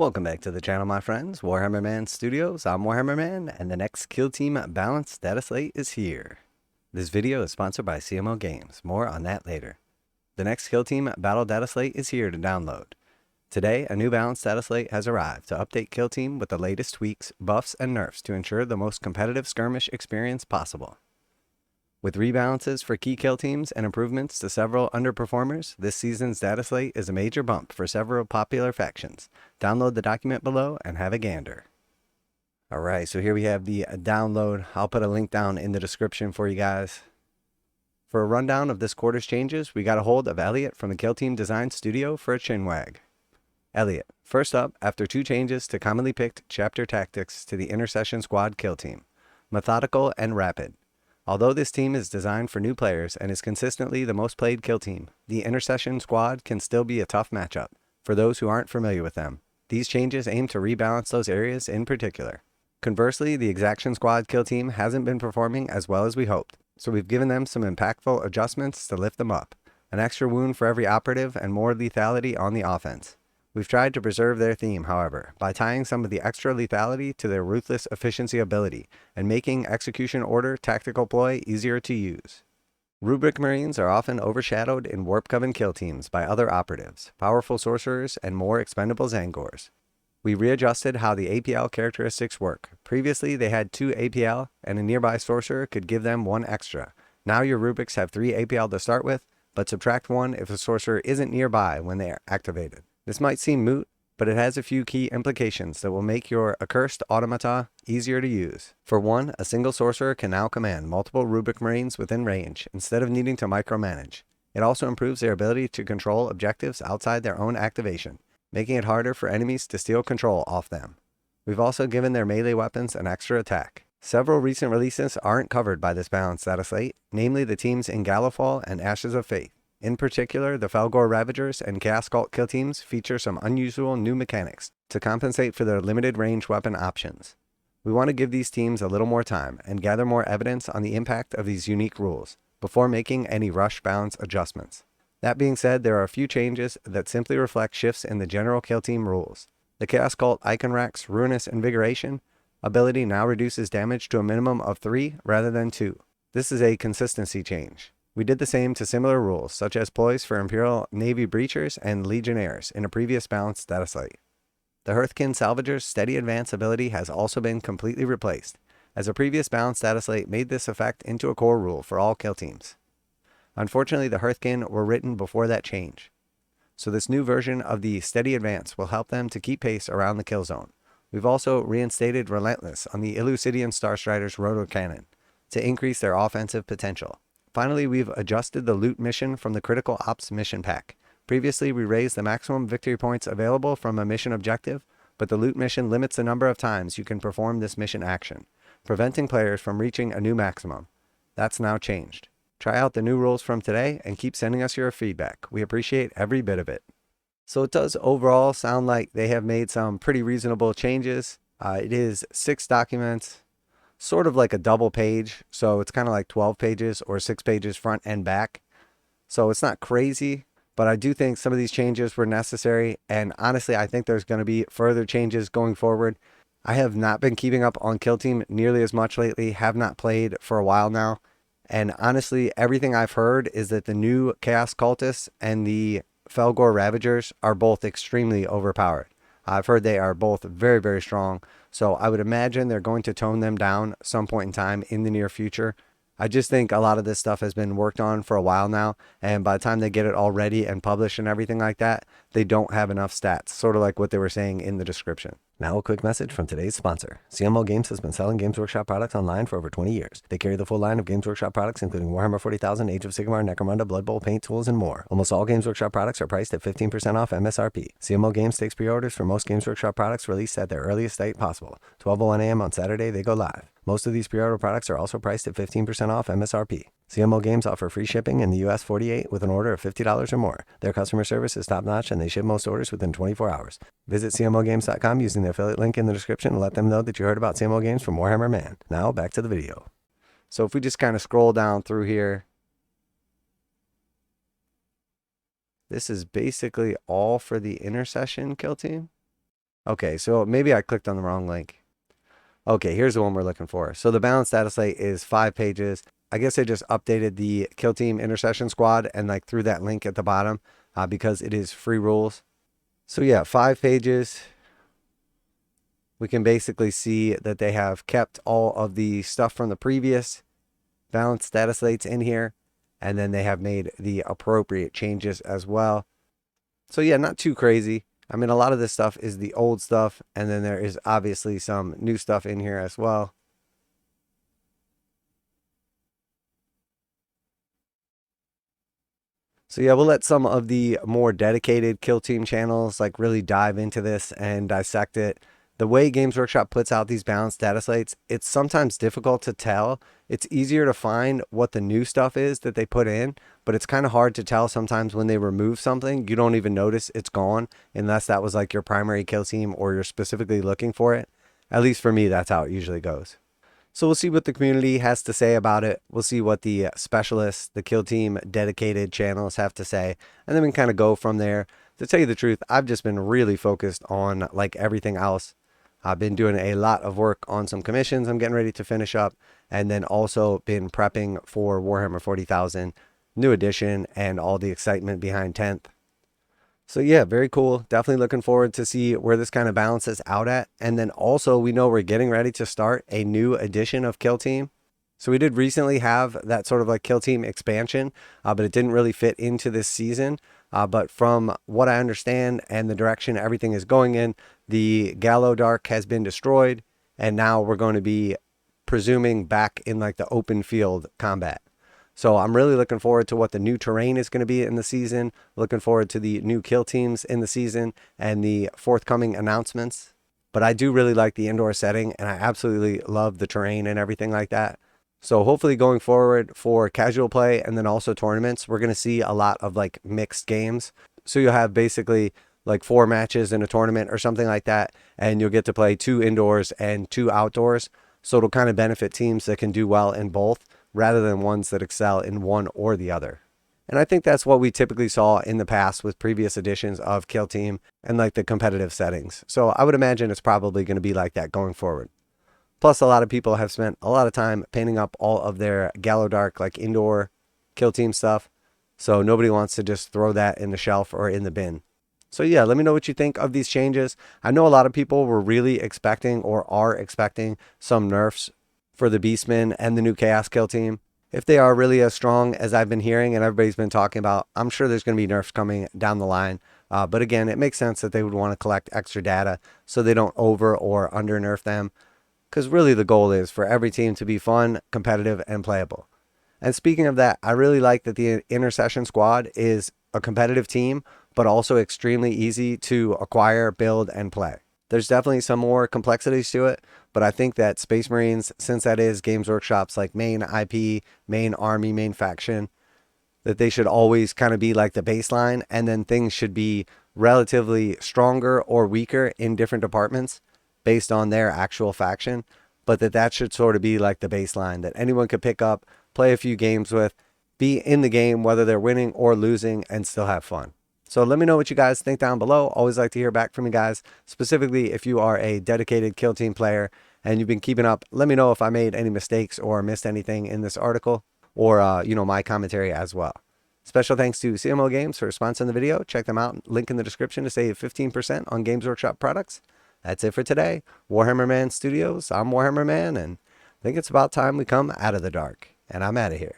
Welcome back to the channel, my friends. Warhammer Man Studios. I'm Warhammer Man, and the next Kill Team Balanced Dataslate is here. This video is sponsored by CMO Games. More on that later. The next Kill Team Battle Dataslate is here to download. Today, a new Balanced Dataslate has arrived to update Kill Team with the latest tweaks, buffs, and nerfs to ensure the most competitive skirmish experience possible. With rebalances for key kill teams and improvements to several underperformers, this season's Dataslate is a major bump for several popular factions. Download the document below and have a gander. Alright, so here we have the download. I'll put a link down in the description for you guys. For a rundown of this quarter's changes, we got a hold of Elliot from the Kill Team Design Studio for a chinwag. Elliot, first up, after two changes to commonly picked chapter tactics to the Intercession Squad Kill Team. Methodical and rapid. Although this team is designed for new players and is consistently the most played kill team, the Intercession Squad can still be a tough matchup for those who aren't familiar with them. These changes aim to rebalance those areas in particular. Conversely, the Exaction Squad kill team hasn't been performing as well as we hoped, so we've given them some impactful adjustments to lift them up. An extra wound for every operative and more lethality on the offense. We've tried to preserve their theme, however, by tying some of the extra lethality to their ruthless efficiency ability and making execution order tactical ploy easier to use. Rubric Marines are often overshadowed in Warp Coven kill teams by other operatives, powerful sorcerers, and more expendable Zangors. We readjusted how the APL characteristics work. Previously, they had 2 APL, and a nearby sorcerer could give them 1 extra. Now your Rubrics have 3 APL to start with, but subtract 1 if a sorcerer isn't nearby when they are activated. This might seem moot, but it has a few key implications that will make your accursed automata easier to use. For one, a single sorcerer can now command multiple Rubric Marines within range, instead of needing to micromanage. It also improves their ability to control objectives outside their own activation, making it harder for enemies to steal control off them. We've also given their melee weapons an extra attack. Several recent releases aren't covered by this balanced Dataslate, namely the teams in Gallifall and Ashes of Faith. In particular, the Felgor Ravagers and Chaos Cult kill teams feature some unusual new mechanics to compensate for their limited range weapon options. We want to give these teams a little more time and gather more evidence on the impact of these unique rules before making any rush balance adjustments. That being said, there are a few changes that simply reflect shifts in the general kill team rules. The Chaos Cult Iconrack's Ruinous Invigoration ability now reduces damage to a minimum of 3 rather than 2. This is a consistency change. We did the same to similar rules, such as ploys for Imperial Navy Breachers and Legionnaires in a previous balanced Dataslate. The Hearthkin Salvager's Steady Advance ability has also been completely replaced, as a previous balanced Dataslate made this effect into a core rule for all kill teams. Unfortunately, the Hearthkin were written before that change, so this new version of the Steady Advance will help them to keep pace around the kill zone. We've also reinstated Relentless on the Illusidian Starstrider's Rotor Cannon to increase their offensive potential. Finally, we've adjusted the loot mission from the Critical Ops mission pack. Previously, we raised the maximum victory points available from a mission objective, but the loot mission limits the number of times you can perform this mission action, preventing players from reaching a new maximum. That's now changed. Try out the new rules from today and keep sending us your feedback. We appreciate every bit of it. So it does overall sound like they have made some pretty reasonable changes. It is 6 documents. Sort of like a double page, so it's kind of like 12 pages or 6 pages front and back. So it's not crazy, but I do think some of these changes were necessary, and honestly I think there's going to be further changes going forward. I have not been keeping up on Kill Team nearly as much lately, have not played for a while now, and honestly everything I've heard is that the new Chaos Cultists and the Felgor Ravagers are both extremely overpowered. I've heard they are both very, very strong, so I would imagine they're going to tone them down some point in time in the near future. I just think a lot of this stuff has been worked on for a while now, and by the time they get it all ready and published and everything like that, they don't have enough stats, sort of like what they were saying in the description. Now a quick message from today's sponsor. CMO Games has been selling Games Workshop products online for over 20 years. They carry the full line of Games Workshop products, including Warhammer 40,000, Age of Sigmar, Necromunda, Blood Bowl, paint tools, and more. Almost all Games Workshop products are priced at 15% off MSRP. CMO Games takes pre-orders for most Games Workshop products released at their earliest date possible. 12:01 a.m. on Saturday, they go live. Most of these pre-order products are also priced at 15% off MSRP. CMO Games offer free shipping in the US 48 with an order of $50 or more. Their customer service is top-notch and they ship most orders within 24 hours. Visit CMOGames.com using the affiliate link in the description and let them know that you heard about CMO Games from Warhammer Man. Now back to the video. So if we just kind of scroll down through here, this is basically all for the Intercession kill team. Okay, so maybe I clicked on the wrong link. Okay, here's the one we're looking for. So the balanced Dataslate is 5 pages. I guess they just updated the Kill Team Intercession Squad and like threw that link at the bottom because it is free rules. So yeah, 5 pages. We can basically see that they have kept all of the stuff from the previous balanced Dataslates in here. And then they have made the appropriate changes as well. So yeah, not too crazy. I mean, a lot of this stuff is the old stuff, and then there is obviously some new stuff in here as well. So yeah, we'll let some of the more dedicated Kill Team channels like really dive into this and dissect it. The way Games Workshop puts out these balanced data slates, it's sometimes difficult to tell. It's easier to find what the new stuff is that they put in, but it's kind of hard to tell sometimes when they remove something. You don't even notice it's gone unless that was like your primary kill team or you're specifically looking for it. At least for me, that's how it usually goes. So we'll see what the community has to say about it. We'll see what the specialists, the Kill Team dedicated channels have to say, and then we can kind of go from there. To tell you the truth, I've just been really focused on like everything else. I've been doing a lot of work on some commissions I'm getting ready to finish up, and then also been prepping for Warhammer 40,000 new edition and all the excitement behind 10th. So yeah, very cool. Definitely looking forward to see where this kind of balances out at. And then also we know we're getting ready to start a new edition of Kill Team. So we did recently have that sort of like Kill Team expansion, but it didn't really fit into this season. But from what I understand and the direction everything is going in, the Gallo Dark has been destroyed, and now we're going to be presuming back in like the open field combat. So I'm really looking forward to what the new terrain is going to be in the season, looking forward to the new kill teams in the season and the forthcoming announcements. But I do really like the indoor setting, and I absolutely love the terrain and everything like that. So hopefully going forward for casual play and then also tournaments, we're going to see a lot of like mixed games. So you'll have basically like 4 matches in a tournament or something like that, and you'll get to play 2 indoors and 2 outdoors. So it'll kind of benefit teams that can do well in both, rather than ones that excel in one or the other. And I think that's what we typically saw in the past with previous editions of Kill Team and like the competitive settings. So I would imagine it's probably going to be like that going forward. Plus, a lot of people have spent a lot of time painting up all of their Gallo Dark like indoor Kill Team stuff. So nobody wants to just throw that in the shelf or in the bin. So yeah, let me know what you think of these changes. I know a lot of people were really expecting or are expecting some nerfs for the Beastmen and the new Chaos Kill Team. If they are really as strong as I've been hearing and everybody's been talking about, I'm sure there's going to be nerfs coming down the line. But again, it makes sense that they would want to collect extra data so they don't over or under nerf them. Because really the goal is for every team to be fun, competitive, and playable. And speaking of that, I really like that the Intercession Squad is a competitive team, but also extremely easy to acquire, build, and play. There's definitely some more complexities to it, but I think that Space Marines, since that is Games Workshop's like main IP, main army, main faction, that they should always kind of be like the baseline, and then things should be relatively stronger or weaker in different departments based on their actual faction, but that should sort of be like the baseline that anyone could pick up, play a few games with, be in the game whether they're winning or losing, and still have fun. So let me know what you guys think down below. Always like to hear back from you guys, specifically if you are a dedicated Kill Team player and you've been keeping up. Let me know if I made any mistakes or missed anything in this article, or my commentary as well. Special thanks to CMO Games for sponsoring the video. Check them out. Link in the description to save 15% on Games Workshop products. That's it for today. Warhammer Man Studios. I'm Warhammer Man, and I think it's about time we come out of the dark. And I'm out of here.